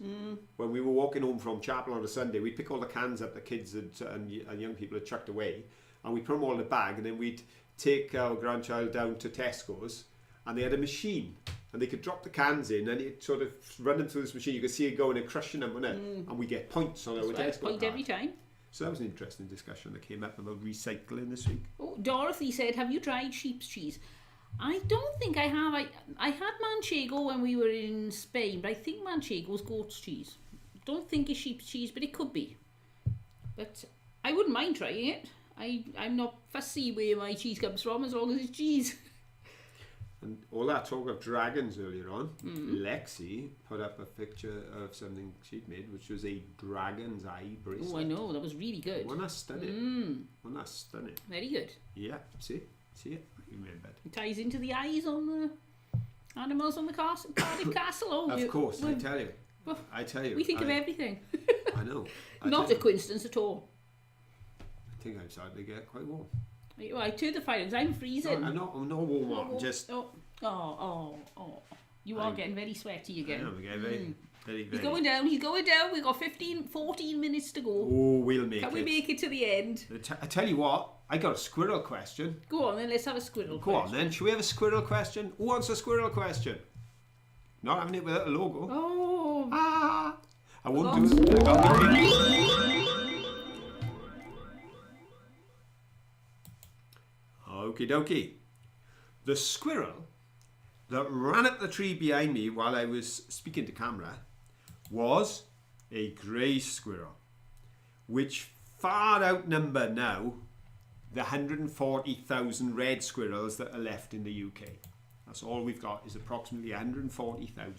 When we were walking home from chapel on a Sunday, we'd pick all the cans up the kids and young people had chucked away, and we'd put them all in a bag, and then we'd take our grandchild down to Tesco's, and they had a machine, and they could drop the cans in, and it sort of run them through this machine. You could see it going and crushing them, wouldn't it? And we get points on our Tesco point every time. So that was an interesting discussion that came up about recycling this week. Oh, Dorothy said, have you tried sheep's cheese? I don't think I have. I had manchego when we were in Spain, but I think manchego's goat's cheese. Don't think it's sheep's cheese, but it could be. But I wouldn't mind trying it. I'm not fussy where my cheese comes from, as long as it's cheese. And all that talk of dragons earlier on, Lexi put up a picture of something she'd made, which was a dragon's eye bracelet. Oh, I know, that was really good. Wasn't that stunning? Wasn't that stunning? Very good. Yeah, see it? You made that. It ties into the eyes on the animals on the Cardiff Castle. Oh, Of course, I tell you. We think of everything. I know. Not a coincidence at all. I think I'm starting to get quite warm. I turned the fire because I'm freezing. I'm not warm up. Just. Oh. You are getting very sweaty again. I am getting very. He's going down. We've got 14 minutes to go. Oh, we'll make it. Can we make it to the end? I tell you what, I got a squirrel question. Go on then, let's have a squirrel question. Go on then, should we have a squirrel question? Who wants a squirrel question? Not having it without a logo. Oh. I won't do it. I got me. Okie dokie. The squirrel that ran up the tree behind me while I was speaking to camera was a grey squirrel, which far outnumber now the 140,000 red squirrels that are left in the UK. That's all we've got, is approximately 140,000.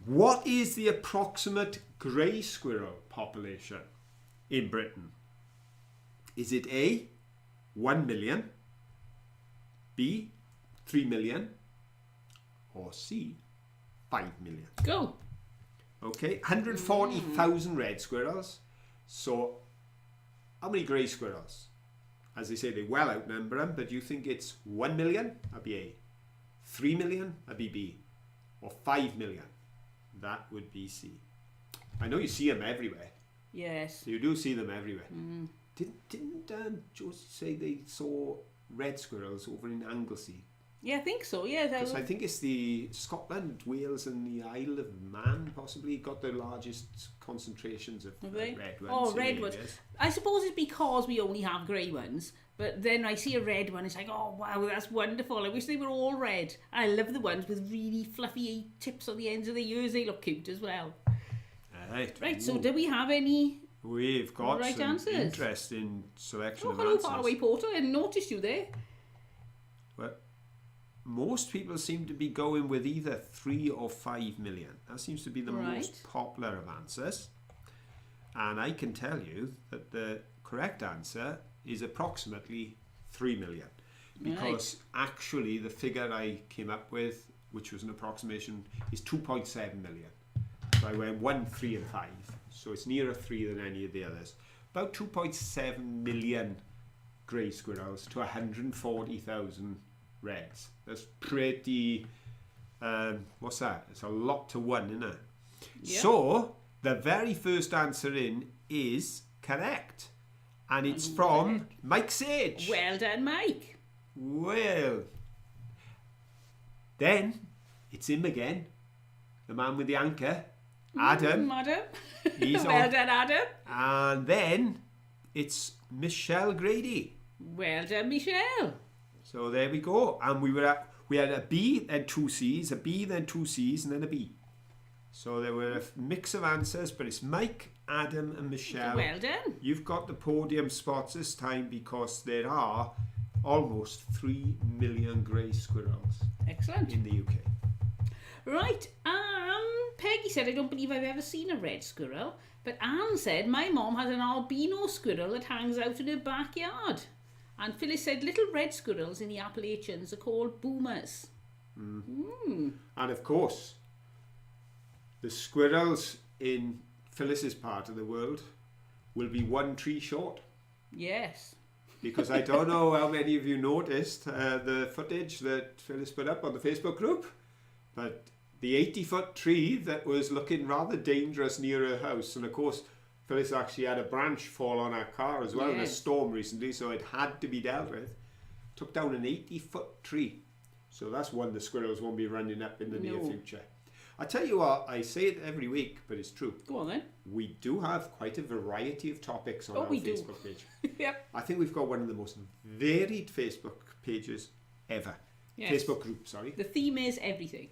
What is the approximate grey squirrel population in Britain? Is it A, 1 million, B, 3 million, or C, 5 million? Go. Okay, 140,000 red squirrels. So, how many grey squirrels? As they say, they well outnumber them, but do you think it's 1 million? That'd be A. 3 million? That'd be B. Or 5 million? That would be C. I know you see them everywhere. Yes. You do see them everywhere. Didn't Josie say they saw red squirrels over in Anglesey? Yeah, I think so. Yeah, because I think it's the Scotland, Wales, and the Isle of Man possibly got the largest concentrations of red ones. Oh, red ones. I suppose it's because we only have grey ones. But then I see a red one, it's like, oh wow, that's wonderful. I wish they were all red. I love the ones with really fluffy tips on the ends of the ears. They look cute as well. Right. So do we have any? We've got right some answers? interesting selection of hello, answers. Faraway Porter. I noticed you there. Well, most people seem to be going with either 3 or 5 million. That seems to be the most popular of answers. And I can tell you that the correct answer is approximately 3 million. Because actually the figure I came up with, which was an approximation, is 2.7 million. So I went 1, 3 and 5. So it's nearer 3 than any of the others. About 2.7 million grey squirrels to 140,000 reds. That's pretty, what's that? It's a lot to 1, isn't it? Yep. So the very first answer in is correct. And it's from Mike Sage. Well done, Mike. Well, then it's him again. The man with the anchor. Adam. He's well done, Adam. And then it's Michelle Grady. Well done, Michelle. So there we go. And we had a B, then 2 C's, a B, then 2 C's, and then a B. So there were a mix of answers, but it's Mike, Adam, and Michelle. Well done. You've got the podium spots this time because there are almost 3 million grey squirrels. Excellent. In the UK. Right, Peggy said, I don't believe I've ever seen a red squirrel. But Anne said, my mom has an albino squirrel that hangs out in her backyard. And Phyllis said, little red squirrels in the Appalachians are called boomers. And of course, the squirrels in Phyllis's part of the world will be 1 tree short. Yes. Because I don't know how many of you noticed the footage that Phyllis put up on the Facebook group, but the 80-foot tree that was looking rather dangerous near her house, and of course Phyllis actually had a branch fall on her car as well in a storm recently, so it had to be dealt with, took down an 80-foot tree. So that's one the squirrels won't be running up in the near future. I tell you what, I say it every week, but it's true. Go on then. We do have quite a variety of topics on our Facebook page. Yep. I think we've got one of the most varied Facebook pages ever. Yes. Facebook group, sorry. The theme is everything.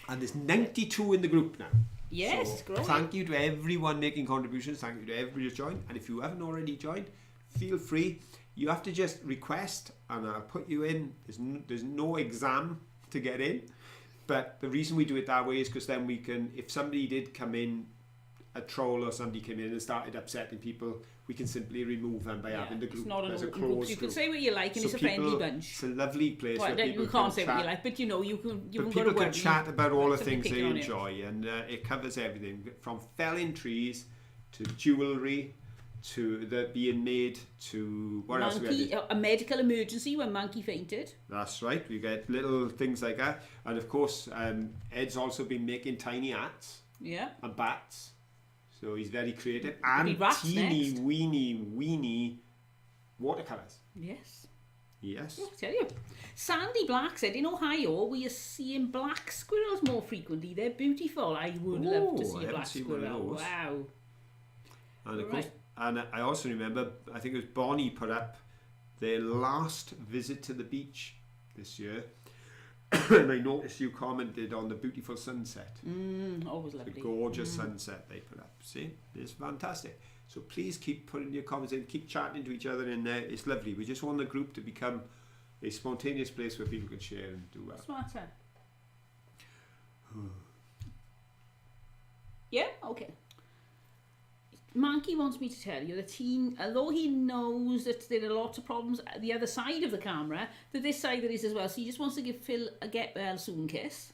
And there's 92 in the group now. Yes, so thank you to everyone making contributions. Thank you to everybody who's joined. And if you haven't already joined, feel free. You have to just request, and I'll put you in. There's no exam to get in. But the reason we do it that way is because then we can, if somebody did come in, a troll or somebody came in and started upsetting people, we can simply remove them by having the group. It's not as an a open group. closed You can group. say what you like, and So it's a friendly people- bunch. It's a lovely place Well, where people you can't can say chat. what you like, but you know, you can. You But can people go to can work, chat about all the somebody things they picking on you. enjoy, and it covers everything from felling trees to jewellery to the being made to what else we Monkey, had? a medical emergency when Monkey fainted. That's right. We get little things like that, and of course, Ed's also been making tiny hats Yeah. and bats, so he's very creative. Maybe And rats teeny next. weeny watercolours. Yes. Yes. I tell you. Sandy Black said, in Ohio, we are seeing black squirrels more frequently. They're beautiful. I would love to Oh, see I a haven't black seen one of squirrel. those. Wow. And of Right. course, and I also remember, I think it was Bonnie put up their last visit to the beach this year. And I noticed you commented on the beautiful sunset. Always The lovely. gorgeous sunset they put up. See, it's fantastic. So please keep putting your comments in, keep chatting to each other in there. It's lovely. We just want the group to become a spontaneous place where people can share and do well. Smarter. Yeah, okay. Monkey wants me to tell you that although he knows that there are lots of problems at the other side of the camera, that this side there is as well. So he just wants to give Phil a get well soon kiss.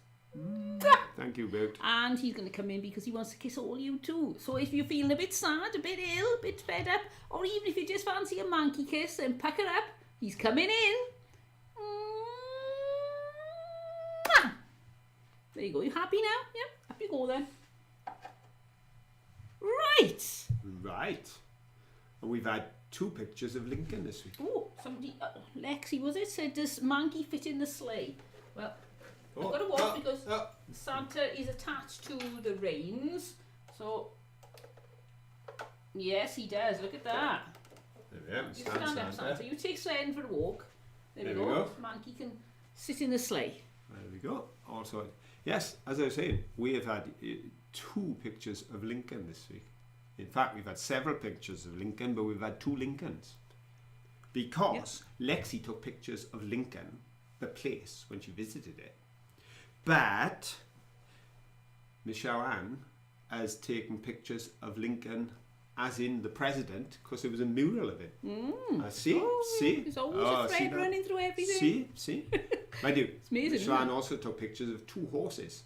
Thank you, Bert. And he's going to come in because he wants to kiss all you too. So if you're feeling a bit sad, a bit ill, a bit fed up, or even if you just fancy a monkey kiss and pucker up, he's coming in. Mwah. There you go. You happy now? Yep. Happy go then. Right. Right. And we've had 2 pictures of Lincoln this week. Oh, somebody, Lexi was it, said, does monkey fit in the sleigh? Well, I've got to walk because Santa is attached to the reins. So, yes, he does. Look at that. There we are. You stand up, Santa. You take Sven for a walk. There we There we go. go. Monkey can sit in the sleigh. There we go. Also, yes, as I was saying, we have had 2 pictures of Lincoln this week. In fact, we've had several pictures of Lincoln, but we've had 2 Lincolns. Because Lexi took pictures of Lincoln, the place, when she visited it. But Michelle Ann has taken pictures of Lincoln as in the president, because there was a mural of it. See? There's always a see thread that? running through everything. See? I do. It's amazing, Michelle Ann isn't it? also took pictures of 2 horses.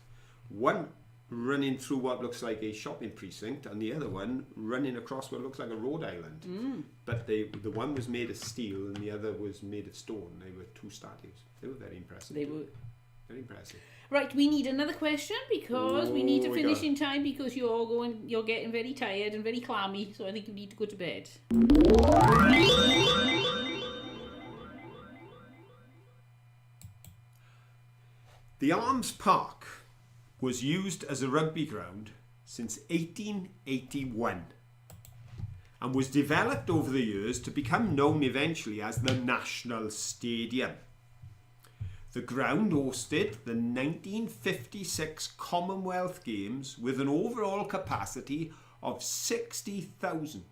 One running through what looks like a shopping precinct, and the other one running across what looks like a road island. But the one was made of steel and the other was made of stone. They were 2 statues. They were very impressive. They were. Very impressive. Right, we need another question because we need to Oh, finish yeah. in time because you're getting very tired and very clammy, so I think you need to go to bed. The Arms Park was used as a rugby ground since 1881 and was developed over the years to become known eventually as the National Stadium. The ground hosted the 1956 Commonwealth Games with an overall capacity of 60,000.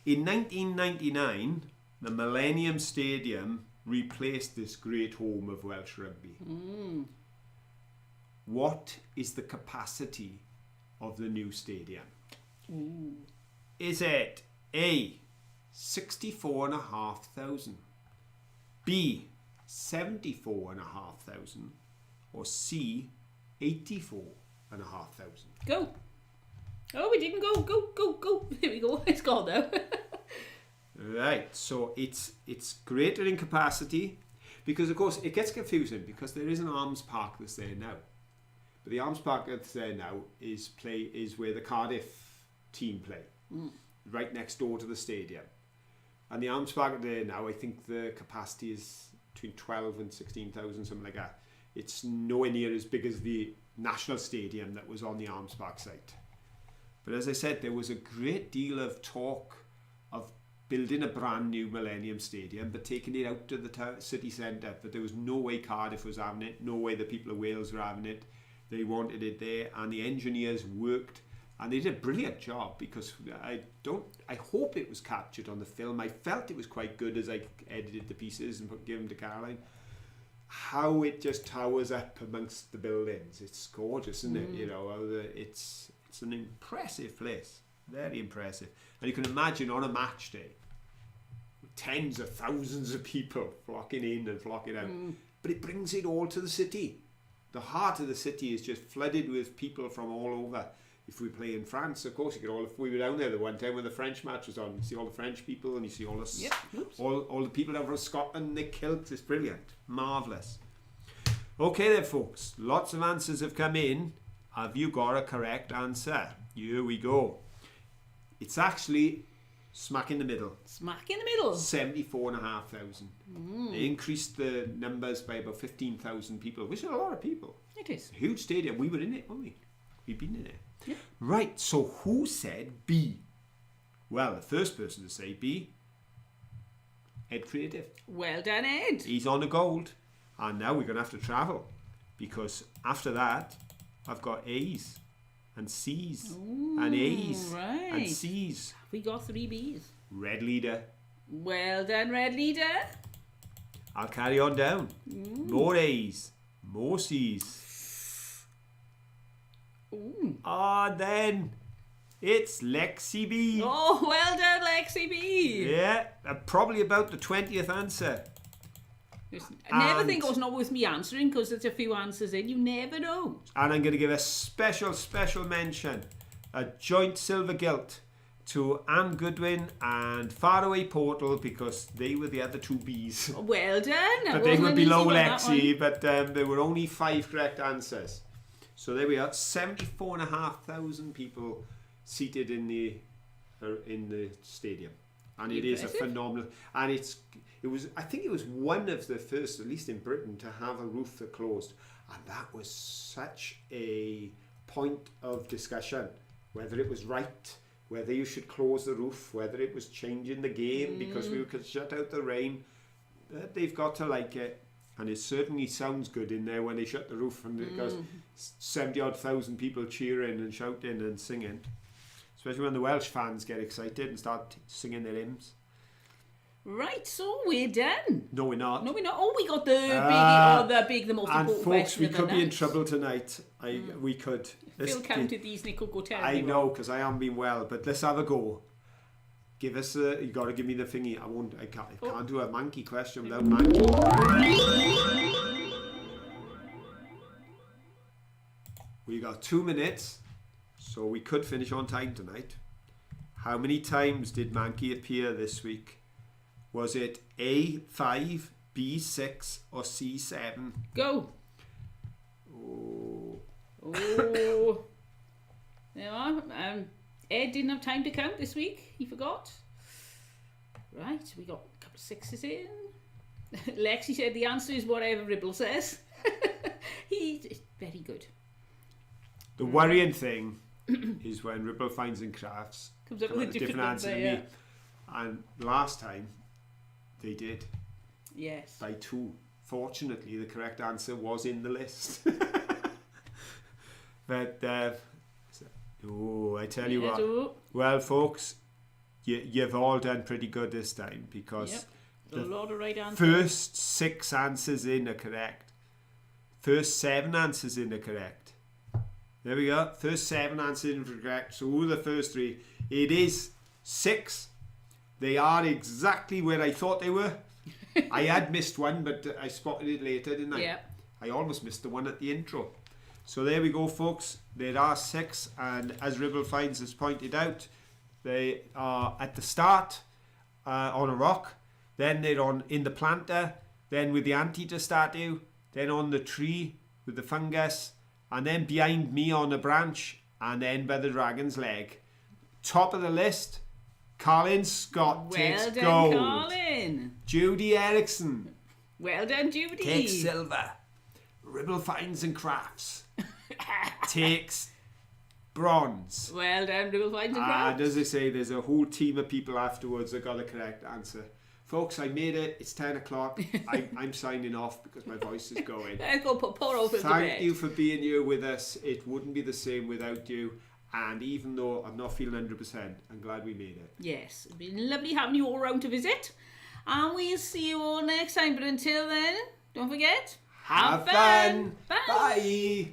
In 1999, the Millennium Stadium replaced this great home of Welsh rugby. What is the capacity of the new stadium? Is it A, 64,500, B, 74,500, or C, 84,500? Go. Oh, we didn't go. Go. There we go. It's gone now. Right, so it's greater in capacity because, of course, it gets confusing because there is an Arms Park that's there now. But the Arms Park that's there now is where the Cardiff team play, right next door to the stadium. And the Arms Park there now, I think the capacity is between 12 and 16,000, something like that. It's nowhere near as big as the National Stadium that was on the Arms Park site. But as I said, there was a great deal of talk of building a brand new Millennium Stadium but taking it out to the city centre, but there was no way Cardiff was having it, no way the people of Wales were having it. They wanted it there, and the engineers worked And they did a brilliant job, because I hope it was captured on the film. I felt it was quite good as I edited the pieces and gave them to Caroline. How it just towers up amongst the buildings. It's gorgeous, isn't it? You know, it's an impressive place. Very impressive. And you can imagine on a match day, tens of thousands of people flocking in and flocking out. But it brings it all to the city. The heart of the city is just flooded with people from all over. If we play in France, of course, you get all. If we were down there the one time when the French match was on, you see all the French people, and you see all the all the people down from Scotland. They killed. It's brilliant, marvelous. Okay, then, folks. Lots of answers have come in. Have you got a correct answer? Here we go. It's actually smack in the middle. Smack in the middle. 74,500. They increased the numbers by about 15,000 people, which is a lot of people. It is. A huge stadium. We were in it, weren't we? We've been in it. Yeah. Right, so who said B? Well, the first person to say B, Ed Creative. Well done, Ed. He's on the gold. And now we're going to have to travel, because after that, I've got A's and C's and A's and C's. We got 3 B's. Red leader. Well done, Red Leader. I'll carry on down. More A's, more C's. Then it's Lexi B. Oh, well done, Lexi B. Yeah, probably about the 20th answer. I never think it was not worth me answering, because there's a few answers in. You never know. And I'm going to give a special mention, a joint silver gilt, to Anne Goodwin and Faraway Portal, because they were the other 2 B's. Well done. But they were below Lexi, but there were only 5 correct answers. So there we are, 74,500 people seated in the stadium, and it is a phenomenal. And it was, I think it was one of the first, at least in Britain, to have a roof that closed, and that was such a point of discussion, whether it was right, whether you should close the roof, whether it was changing the game because we could shut out the rain. They've got to like it. And it certainly sounds good in there when they shut the roof, and it goes 70-odd thousand people cheering and shouting and singing. Especially when the Welsh fans get excited and start singing their hymns. Right, so we're done. No, we're not. No, we're not. Oh, we got the most and important folks, question we of the could be in night. trouble tonight. We could. Phil counted these and it could go terribly I know, because I haven't been well, but let's have a go. Give us you got to give me the thingy. I can't do a monkey question without monkey. We got 2 minutes, so we could finish on time tonight. How many times did Mankey appear this week? Was it A5, B6 or C7? Go. Oh. There you are. Ed didn't have time to count this week. He forgot. Right, we got a couple of 6s in. Lexi said the answer is whatever Ribble says. He's very good. The worrying thing is when Ribble finds and crafts comes up with a different answer number, to me. And last time they did. Yes. By 2. Fortunately, the correct answer was in the list. But I tell you what. Well, folks, you've all done pretty good this time, because a lot of right answers. First 6 answers in are correct. First 7 answers in are correct. There we go. First 7 answers in are correct. So who are the first 3? It is 6. They are exactly where I thought they were. I had missed one, but I spotted it later, didn't I? Yeah. I almost missed the one at the intro. So there we go, folks. There are 6, and as Ribble Finds has pointed out, they are at the start on a rock, then they're in the planter, then with the anteater statue, then on the tree with the fungus, and then behind me on a branch, and then by the dragon's leg. Top of the list, Colin Scott takes well done, gold. Colin. Judy Erickson Well done, Judy. takes silver. Ribble Finds and Crafts takes bronze. Well done, Ribble Finds and Crafts. And as I say, there's a whole team of people afterwards that got the correct answer. Folks, I made it. It's 10 o'clock. I'm signing off because my voice is going. Let's go put poor old Phil to bed. Thank you for being here with us. It wouldn't be the same without you. And even though I'm not feeling 100%, I'm glad we made it. Yes, it's been lovely having you all around to visit. And we'll see you all next time. But until then, don't forget, have fun. Bye. Bye.